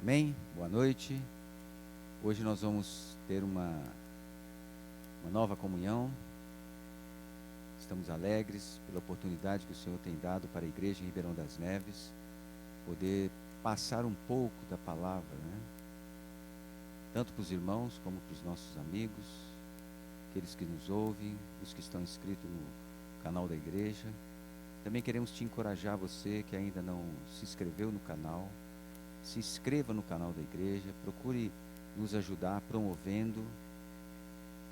Amém? Boa noite. Hoje nós vamos ter uma nova comunhão. Estamos alegres pela oportunidade que o Senhor tem dado para a igreja em Ribeirão das Neves, poder passar um pouco da palavra, né? Tanto para os irmãos como para os nossos amigos, aqueles que nos ouvem, os que estão inscritos no canal da igreja. Também queremos te encorajar, você que ainda não se inscreveu no canal, se inscreva no canal da igreja, procure nos ajudar promovendo.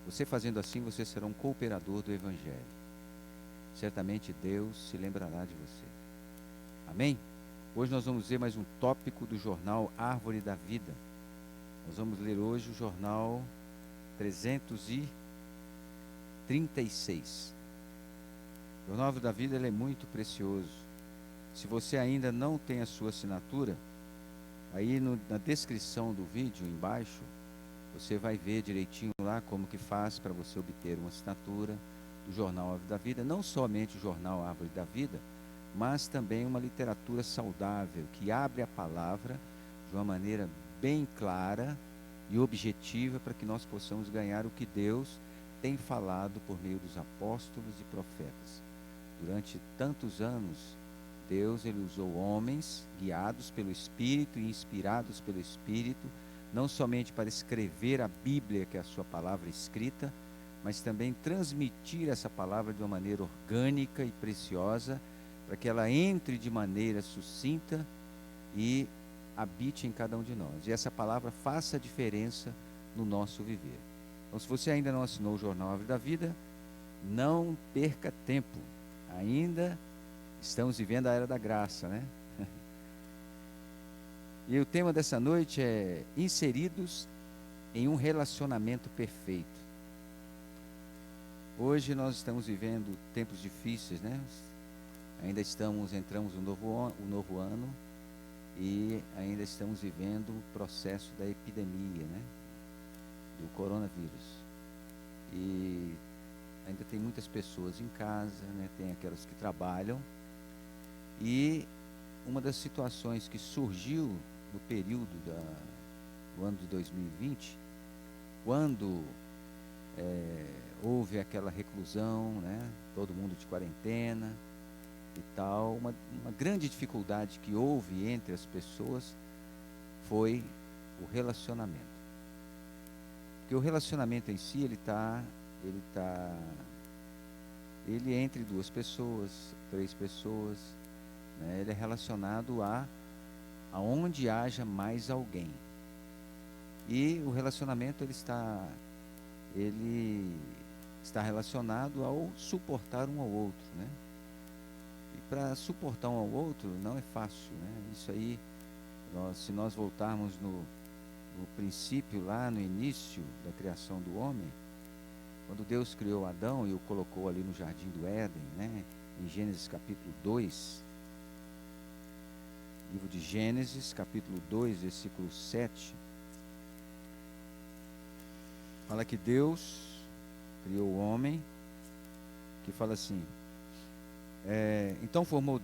Você fazendo assim, você será um cooperador do Evangelho. Certamente Deus se lembrará de você. Amém? Hoje nós vamos ver mais um tópico do jornal Árvore da Vida. Nós vamos ler hoje o jornal 336. O jornal Árvore da Vida ele é muito precioso. Se você ainda não tem a sua assinatura, aí na descrição do vídeo embaixo, você vai ver direitinho lá como que faz para você obter uma assinatura do jornal Árvore da Vida. Não somente o jornal Árvore da Vida, mas também uma literatura saudável, que abre a palavra de uma maneira bem clara e objetiva para que nós possamos ganhar o que Deus tem falado por meio dos apóstolos e profetas. Durante tantos anos, Deus ele usou homens guiados pelo Espírito e inspirados pelo Espírito, não somente para escrever a Bíblia, que é a sua palavra escrita, mas também transmitir essa palavra de uma maneira orgânica e preciosa, para que ela entre de maneira sucinta e habite em cada um de nós. E essa palavra faça a diferença no nosso viver. Então, se você ainda não assinou o Jornal Árvore da Vida, não perca tempo. Ainda estamos vivendo a era da graça, né? E o tema dessa noite é inseridos em um relacionamento perfeito. Hoje nós estamos vivendo tempos difíceis, né? Ainda entramos no novo ano e ainda estamos vivendo o processo da epidemia, né? Do coronavírus. E ainda tem muitas pessoas em casa, né? Tem aquelas que trabalham. E uma das situações que surgiu no período do ano de 2020, quando houve aquela reclusão, né? Todo mundo de quarentena e tal, uma grande dificuldade que houve entre as pessoas foi o relacionamento. Porque o relacionamento em si, ele é entre duas pessoas, três pessoas, né? Ele é relacionado aonde haja mais alguém. E o relacionamento ele está relacionado ao suportar um ao outro, né? E para suportar um ao outro não é fácil, né? Isso aí, se nós voltarmos no princípio, lá no início da criação do homem, quando Deus criou Adão e o colocou ali no jardim do Éden, né? Em Gênesis capítulo 2, livro de Gênesis, capítulo 2, versículo 7, fala que Deus criou o homem, que fala assim, então formou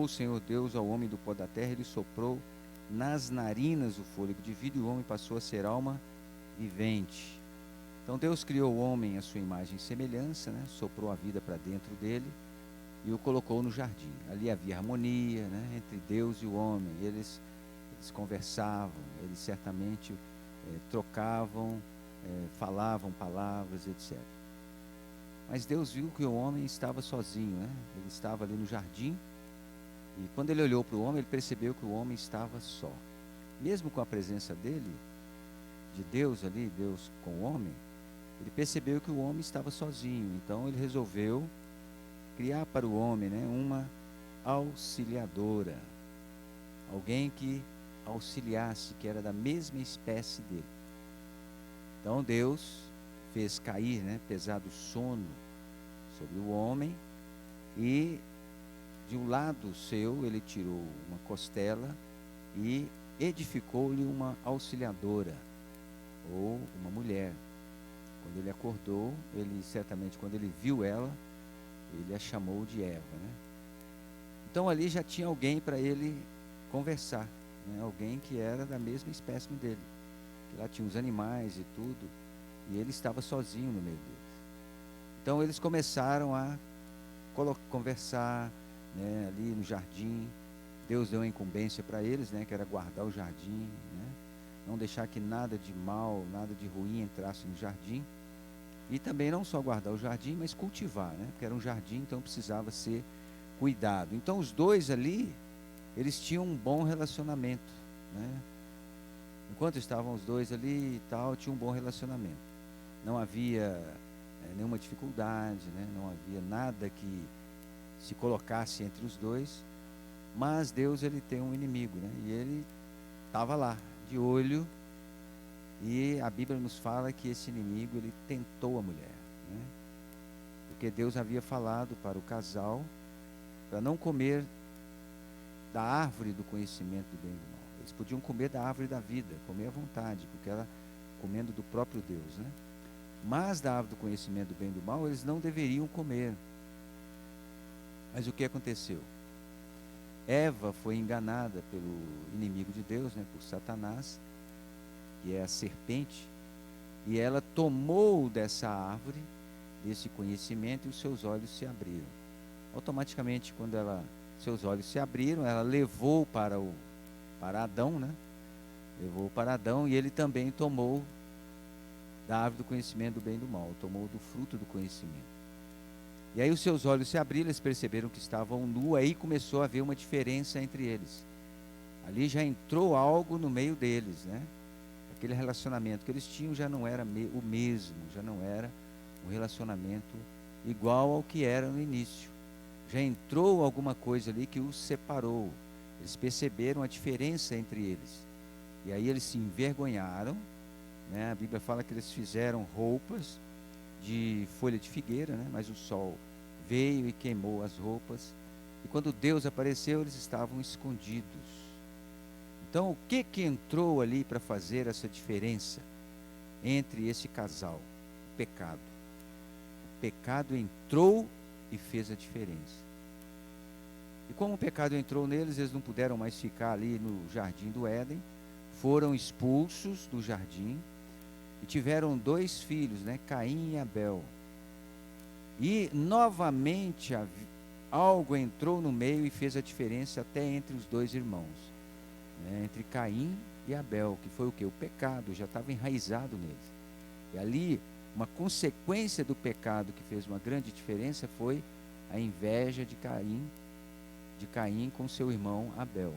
o Senhor Deus ao homem do pó da terra, ele soprou nas narinas o fôlego de vida, e o homem passou a ser alma vivente. Então Deus criou o homem à sua imagem e semelhança, né? Soprou a vida para dentro dele, e o colocou no jardim. Ali havia harmonia, né, entre Deus e o homem. Eles conversavam, eles certamente trocavam, falavam palavras, etc. Mas Deus viu que o homem estava sozinho, né? Ele estava ali no jardim, e quando ele olhou para o homem, ele percebeu que o homem estava só. Mesmo com a presença dele, de Deus ali, Deus com o homem, ele percebeu que o homem estava sozinho. Então ele resolveu criar para o homem, né, uma auxiliadora, alguém que auxiliasse, que era da mesma espécie dele. Então Deus fez cair, né, pesado sono sobre o homem, e de um lado seu ele tirou uma costela e edificou-lhe uma auxiliadora, ou uma mulher. Quando ele acordou, certamente quando ele viu ela, ele a chamou de Eva, né? Então ali já tinha alguém para ele conversar, né? Alguém que era da mesma espécie dele. Que lá tinha os animais e tudo, e ele estava sozinho no meio deles. Então eles começaram a conversar, né, ali no jardim. Deus deu uma incumbência para eles, né, que era guardar o jardim, né, não deixar que nada de mal, nada de ruim entrasse no jardim. E também não só guardar o jardim, mas cultivar, né, porque era um jardim, então precisava ser cuidado. Então os dois ali, eles tinham um bom relacionamento, né? Enquanto estavam os dois ali e tal, tinha um bom relacionamento. Não havia nenhuma dificuldade, né? Não havia nada que se colocasse entre os dois. Mas Deus, ele tem um inimigo, né? E ele estava lá, de olho. E a Bíblia nos fala que esse inimigo, ele tentou a mulher, né? Porque Deus havia falado para o casal para não comer da árvore do conhecimento do bem e do mal. Eles podiam comer da árvore da vida, comer à vontade, porque era comendo do próprio Deus, né? Mas da árvore do conhecimento do bem e do mal, eles não deveriam comer. Mas o que aconteceu? Eva foi enganada pelo inimigo de Deus, né, por Satanás, que é a serpente, e ela tomou dessa árvore, desse conhecimento, e os seus olhos se abriram. Automaticamente, quando seus olhos se abriram, ela levou para Adão, né? Levou para Adão, e ele também tomou da árvore do conhecimento do bem e do mal, tomou do fruto do conhecimento. E aí os seus olhos se abriram, eles perceberam que estavam nus, aí começou a haver uma diferença entre eles. Ali já entrou algo no meio deles, né? Aquele relacionamento que eles tinham já não era o mesmo, já não era um relacionamento igual ao que era no início. Já entrou alguma coisa ali que os separou. Eles perceberam a diferença entre eles. E aí eles se envergonharam, né? A Bíblia fala que eles fizeram roupas de folha de figueira, né? Mas o sol veio e queimou as roupas. E quando Deus apareceu, eles estavam escondidos. Então, o que entrou ali para fazer essa diferença entre esse casal? O pecado. O pecado entrou e fez a diferença. E como o pecado entrou neles, eles não puderam mais ficar ali no jardim do Éden, foram expulsos do jardim e tiveram 2 filhos, né, Caim e Abel. E novamente algo entrou no meio e fez a diferença até entre os 2 irmãos, né, entre Caim e Abel, que foi o que? O pecado já estava enraizado neles. E ali, uma consequência do pecado que fez uma grande diferença foi a inveja de Caim com seu irmão Abel,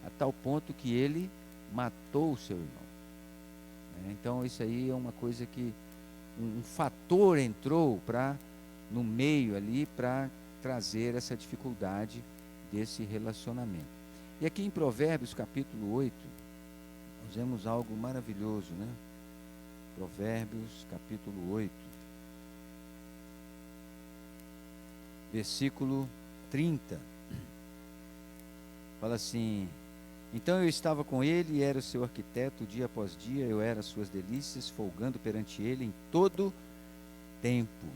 a tal ponto que ele matou o seu irmão. Então isso aí é uma coisa que um fator entrou no meio ali para trazer essa dificuldade desse relacionamento. E aqui em Provérbios capítulo 8, nós vemos algo maravilhoso, né? Provérbios capítulo 8, versículo 30. Fala assim: então eu estava com ele e era o seu arquiteto dia após dia, eu era as suas delícias, folgando perante ele em todo tempo.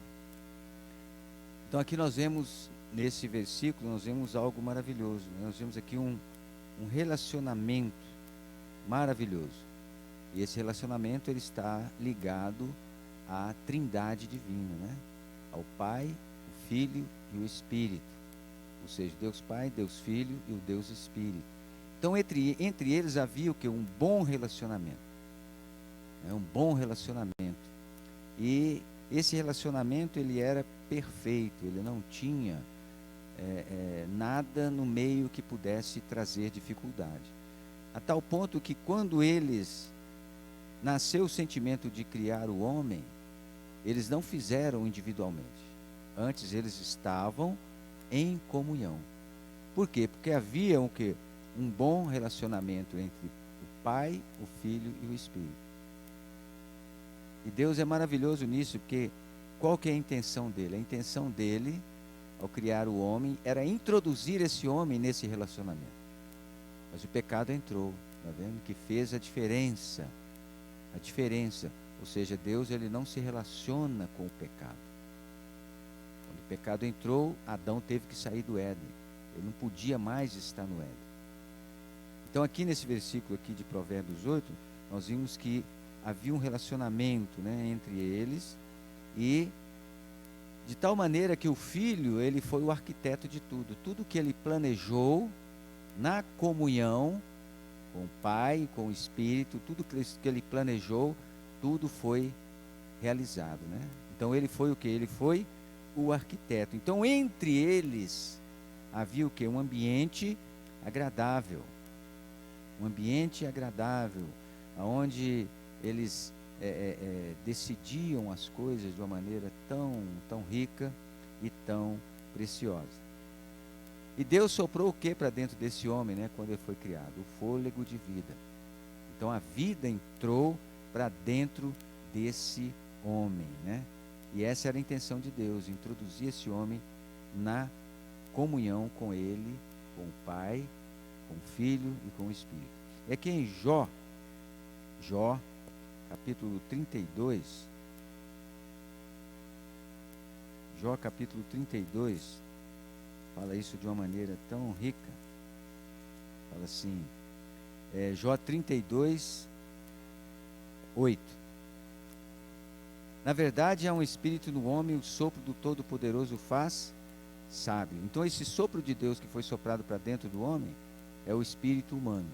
Então aqui nós vemos, nesse versículo, nós vemos algo maravilhoso, né? Nós vemos aqui um relacionamento maravilhoso. E esse relacionamento, ele está ligado à Trindade divina, né? Ao Pai, o Filho e o Espírito. Ou seja, Deus Pai, Deus Filho e o Deus Espírito. Então, entre eles havia o que? Um bom relacionamento. Um bom relacionamento. E esse relacionamento, ele era perfeito, ele não tinha nada no meio que pudesse trazer dificuldade. A tal ponto que quando nasceu o sentimento de criar o homem, eles não fizeram individualmente. Antes eles estavam em comunhão. Por quê? Porque havia o quê? Um bom relacionamento entre o Pai, o Filho e o Espírito. E Deus é maravilhoso nisso, porque qual que é a intenção dele? A intenção dele, ao criar o homem, era introduzir esse homem nesse relacionamento. Mas o pecado entrou, está vendo? Que fez a diferença. A diferença. Ou seja, Deus, ele não se relaciona com o pecado. Quando o pecado entrou, Adão teve que sair do Éden. Ele não podia mais estar no Éden. Então aqui nesse versículo aqui de Provérbios 8, nós vimos que havia um relacionamento, né, entre eles, e de tal maneira que o filho, ele foi o arquiteto de tudo. Tudo que ele planejou na comunhão com o Pai, com o Espírito, tudo que ele planejou, tudo foi realizado, né? Então ele foi o que? Ele foi o arquiteto. Então entre eles havia o que? Um ambiente agradável. Um ambiente agradável, onde eles decidiam as coisas de uma maneira tão rica e tão preciosa. E Deus soprou o que para dentro desse homem, né, quando ele foi criado? O fôlego de vida. Então a vida entrou para dentro desse homem, né? E essa era a intenção de Deus, introduzir esse homem na comunhão com ele, com o Pai, com o Filho e com o Espírito. E aqui em Jó, capítulo 32, Jó capítulo 32, fala isso de uma maneira tão rica. Fala assim, Jó 32, 8. Na verdade, há um espírito no homem, o sopro do Todo-Poderoso faz sábio. Então, esse sopro de Deus que foi soprado para dentro do homem é o espírito humano.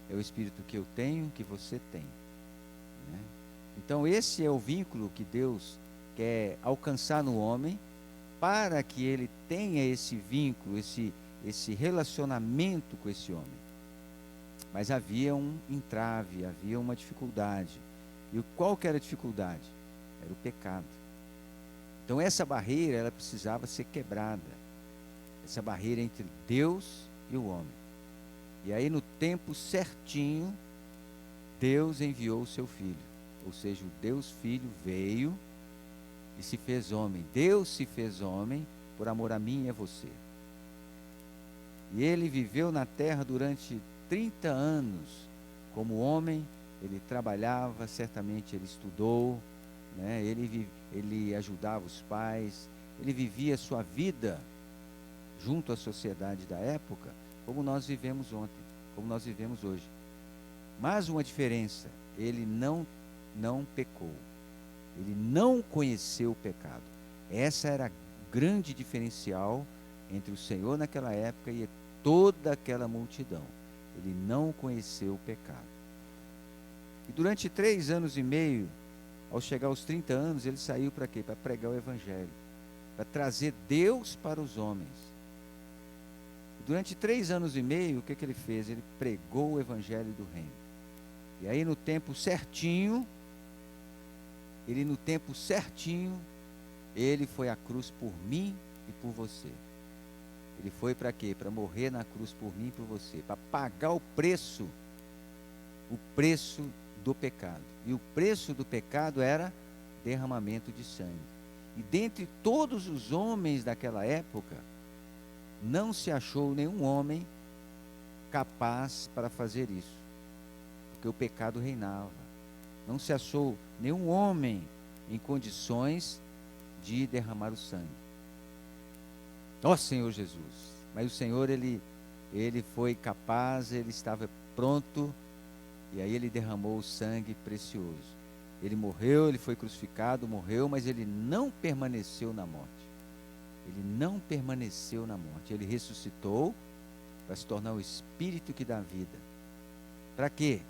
É o espírito que eu tenho, que você tem, né? Então, esse é o vínculo que Deus quer alcançar no homem, para que ele tenha esse vínculo, esse relacionamento com esse homem. Mas havia um entrave, havia uma dificuldade. E qual que era a dificuldade? Era o pecado. Então essa barreira, ela precisava ser quebrada. Essa barreira entre Deus e o homem. E aí no tempo certinho, Deus enviou o seu Filho. Ou seja, o Deus Filho veio e se fez homem. Deus se fez homem por amor a mim e a você. E ele viveu na terra durante 30 anos. Como homem, ele trabalhava, certamente ele estudou, né? Ele ajudava os pais, ele vivia a sua vida junto à sociedade da época, como nós vivemos ontem, como nós vivemos hoje. Mas uma diferença, ele não pecou. Ele não conheceu o pecado. Essa era a grande diferencial entre o Senhor naquela época e toda aquela multidão. Ele não conheceu o pecado. E durante 3 anos e meio, ao chegar aos 30 anos, ele saiu para quê? Para pregar o Evangelho, para trazer Deus para os homens. E durante 3 anos e meio, o que ele fez? Ele pregou o Evangelho do Reino. E aí no tempo certinho, ele foi à cruz por mim e por você. Ele foi para quê? Para morrer na cruz por mim e por você, para pagar o preço do pecado. E o preço do pecado era derramamento de sangue. E dentre todos os homens daquela época, não se achou nenhum homem capaz para fazer isso, porque o pecado reinava. Não se achou nenhum homem em condições de derramar o sangue. Ó Senhor Jesus! Mas o Senhor, ele foi capaz, ele estava pronto, e aí ele derramou o sangue precioso. Ele morreu, ele foi crucificado, morreu, mas ele não permaneceu na morte. Ele não permaneceu na morte. Ele ressuscitou para se tornar o Espírito que dá vida. Para quê?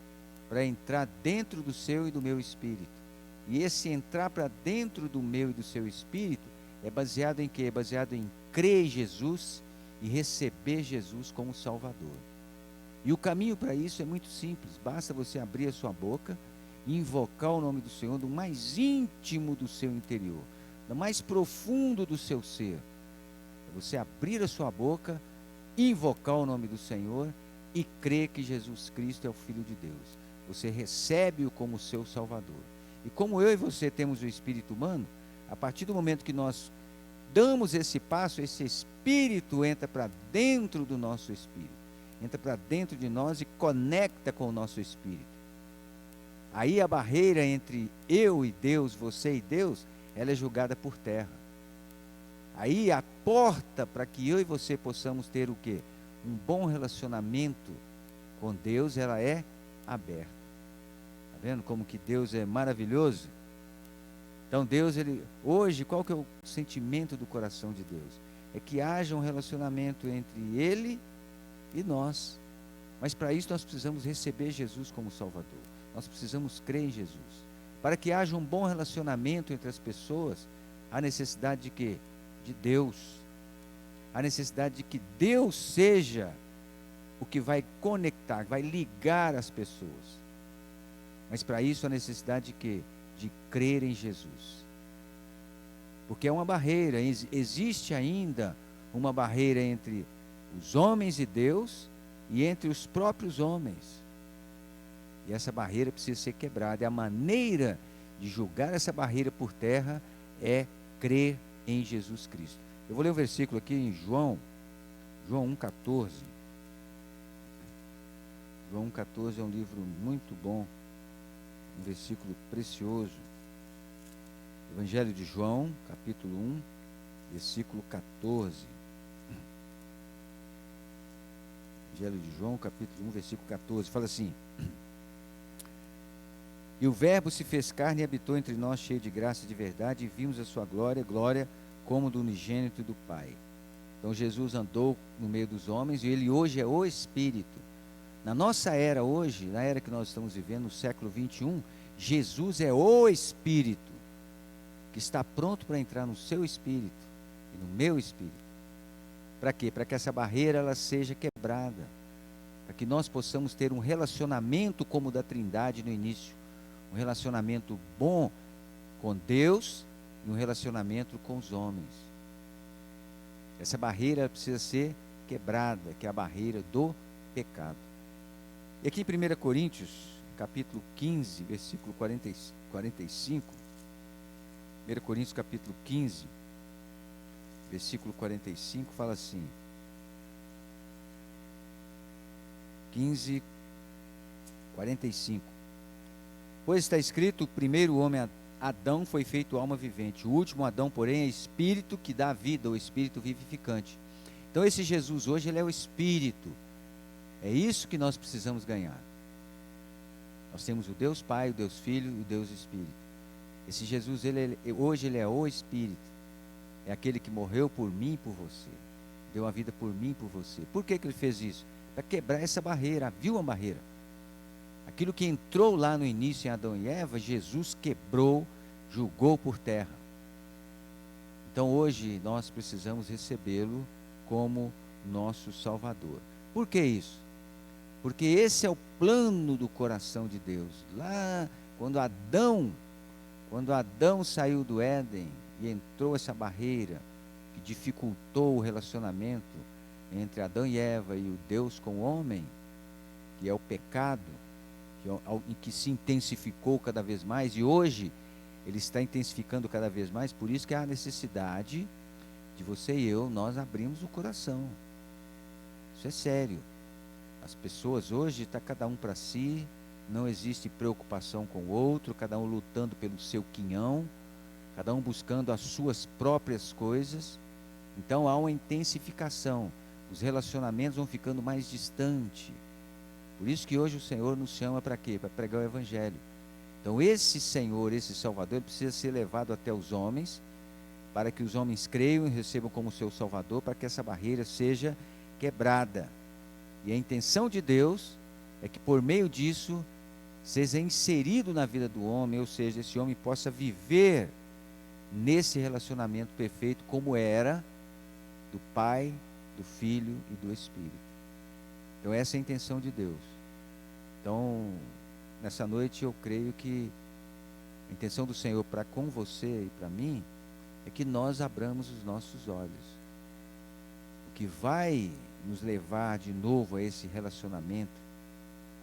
Para entrar dentro do seu e do meu espírito. E esse entrar para dentro do meu e do seu espírito é baseado em quê? É baseado em crer em Jesus e receber Jesus como Salvador. E o caminho para isso é muito simples. Basta você abrir a sua boca e invocar o nome do Senhor do mais íntimo do seu interior, do mais profundo do seu ser. É você abrir a sua boca, invocar o nome do Senhor e crer que Jesus Cristo é o Filho de Deus. Você recebe-o como seu Salvador. E como eu e você temos o espírito humano, a partir do momento que nós damos esse passo, esse espírito entra para dentro do nosso espírito, entra para dentro de nós e conecta com o nosso espírito. Aí a barreira entre eu e Deus, você e Deus, ela é julgada por terra. Aí a porta para que eu e você possamos ter o quê? Um bom relacionamento Com Deus ela é aberta. Está vendo como que Deus é maravilhoso? Então Deus, hoje, qual que é o sentimento do coração de Deus? É que haja um relacionamento entre Ele e nós. Mas para isso nós precisamos receber Jesus como Salvador. Nós precisamos crer em Jesus. Para que haja um bom relacionamento entre as pessoas, há necessidade de quê? De Deus. Há necessidade de que Deus seja o que vai conectar, vai ligar as pessoas. Mas para isso há necessidade de quê? De crer em Jesus. Porque é uma barreira, existe ainda uma barreira entre os homens e Deus e entre os próprios homens. E essa barreira precisa ser quebrada. E a maneira de julgar essa barreira por terra é crer em Jesus Cristo. Eu vou ler um versículo aqui em João 1,14. João 1,14 é um livro muito bom, um versículo precioso. Evangelho de João, capítulo 1, versículo 14. Evangelho de João, capítulo 1, versículo 14, fala assim: E o Verbo se fez carne e habitou entre nós, cheio de graça e de verdade, e vimos a sua glória, glória como do unigênito do Pai. Então Jesus andou no meio dos homens, e ele hoje é o Espírito. Na nossa era hoje, na era que nós estamos vivendo, no século 21, Jesus é o Espírito, que está pronto para entrar no seu espírito e no meu espírito. Para quê? Para que essa barreira ela seja quebrada, para que nós possamos ter um relacionamento como o da Trindade no início, um relacionamento bom com Deus e um relacionamento com os homens. Essa barreira precisa ser quebrada, que é a barreira do pecado. E aqui em 1 Coríntios, capítulo 15, versículo 45, 1 Coríntios capítulo 15, versículo 45, fala assim, 15, 45. Pois está escrito, o primeiro homem, Adão, foi feito alma vivente. O último Adão, porém, é espírito que dá vida, o espírito vivificante. Então esse Jesus hoje, ele é o espírito. É isso que nós precisamos ganhar. Nós temos o Deus Pai, o Deus Filho e o Deus Espírito. Esse Jesus, hoje ele é o Espírito. É aquele que morreu por mim e por você. Deu a vida por mim e por você. Por que ele fez isso? Para quebrar essa barreira. Viu uma barreira? Aquilo que entrou lá no início em Adão e Eva, Jesus quebrou, julgou por terra. Então hoje nós precisamos recebê-lo como nosso Salvador. Por que isso? Porque esse é o plano do coração de Deus. Lá, quando Adão saiu do Éden e entrou essa barreira que dificultou o relacionamento entre Adão e Eva e o Deus com o homem, que é o pecado, que se intensificou cada vez mais, e hoje ele está intensificando cada vez mais. Por isso que há a necessidade de você e eu, nós abrimos o coração. Isso é sério. As pessoas hoje, está cada um para si, não existe preocupação com o outro, cada um lutando pelo seu quinhão, cada um buscando as suas próprias coisas. Então há uma intensificação, os relacionamentos vão ficando mais distantes. Por isso que hoje o Senhor nos chama para quê? Para pregar o Evangelho. Então esse Senhor, esse Salvador, ele precisa ser levado até os homens, para que os homens creiam e recebam como seu Salvador, para que essa barreira seja quebrada. E a intenção de Deus é que por meio disso seja inserido na vida do homem, ou seja, esse homem possa viver nesse relacionamento perfeito como era do Pai, do Filho e do Espírito. Então essa é a intenção de Deus. Então, nessa noite eu creio que a intenção do Senhor para com você e para mim é que nós abramos os nossos olhos. O que vai nos levar de novo a esse relacionamento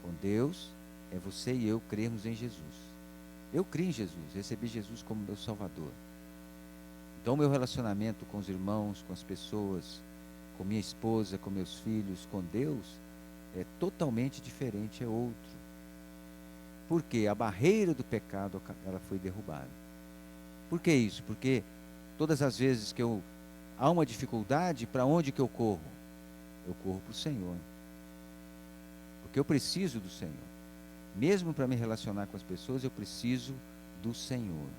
com Deus é você e eu crermos em Jesus. Eu creio em Jesus, recebi Jesus como meu Salvador. Então meu relacionamento com os irmãos, com as pessoas, com minha esposa, com meus filhos, com Deus, é totalmente diferente, é outro. Por quê? A barreira do pecado, ela foi derrubada. Por que isso? Porque todas as vezes que há uma dificuldade, para onde que eu corro? Eu corro para o Senhor. porque eu preciso do Senhor. Mesmo para me relacionar com as pessoas, eu preciso do Senhor.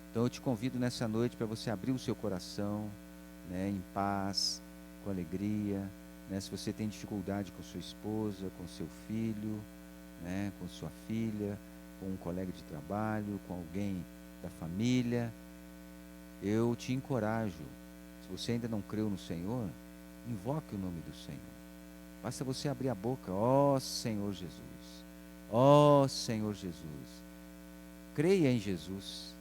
Então eu te convido nessa noite para você abrir o seu coração, né, em paz, com alegria, né, se você tem dificuldade com sua esposa, com seu filho, né, com sua filha, com um colega de trabalho, com alguém da família, eu te encorajo. Se você ainda não creu no Senhor, invoque o nome do Senhor. Basta você abrir a boca, ó Senhor Jesus, ó Senhor Jesus. Creia em Jesus,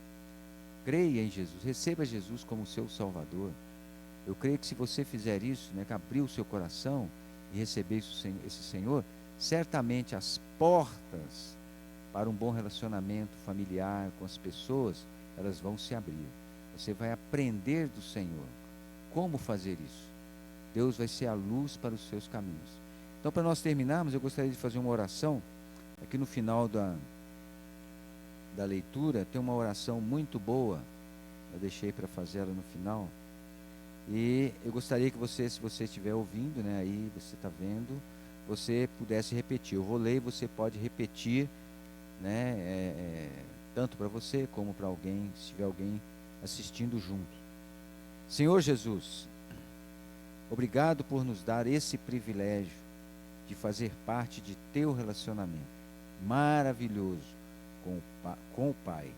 creia em Jesus, receba Jesus como seu Salvador. Eu creio que se você fizer isso, né, que abrir o seu coração e receber esse Senhor, certamente as portas para um bom relacionamento familiar com as pessoas, elas vão se abrir. Você vai aprender do Senhor como fazer isso. Deus vai ser a luz para os seus caminhos. Então, para nós terminarmos, eu gostaria de fazer uma oração. Aqui no final da leitura, tem uma oração muito boa. Eu deixei para fazer ela no final. E eu gostaria que você, se você estiver ouvindo, né, aí você está vendo, você pudesse repetir. Eu vou ler e você pode repetir, né, tanto para você como para alguém, se tiver alguém assistindo junto. Senhor Jesus, obrigado por nos dar esse privilégio de fazer parte de teu relacionamento maravilhoso com o Pai.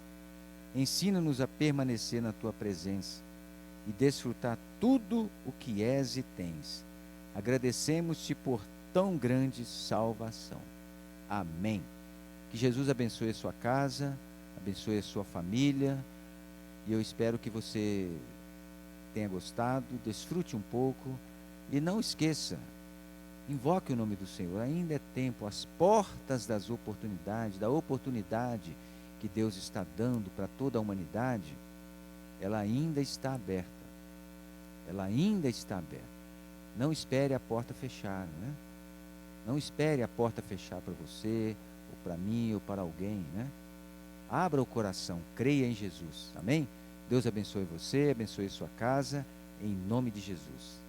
Ensina-nos a permanecer na tua presença e desfrutar tudo o que és e tens. Agradecemos-te por tão grande salvação. Amém. Que Jesus abençoe a sua casa, abençoe a sua família, e eu espero que você tenha gostado, desfrute um pouco, e não esqueça, invoque o nome do Senhor, ainda é tempo, as portas das oportunidades, da oportunidade que Deus está dando para toda a humanidade, ela ainda está aberta. Ela ainda está aberta. Não espere a porta fechar, né? Não espere a porta fechar para você, ou para mim, ou para alguém, né? Abra o coração, creia em Jesus, amém? Deus abençoe você, abençoe sua casa, em nome de Jesus.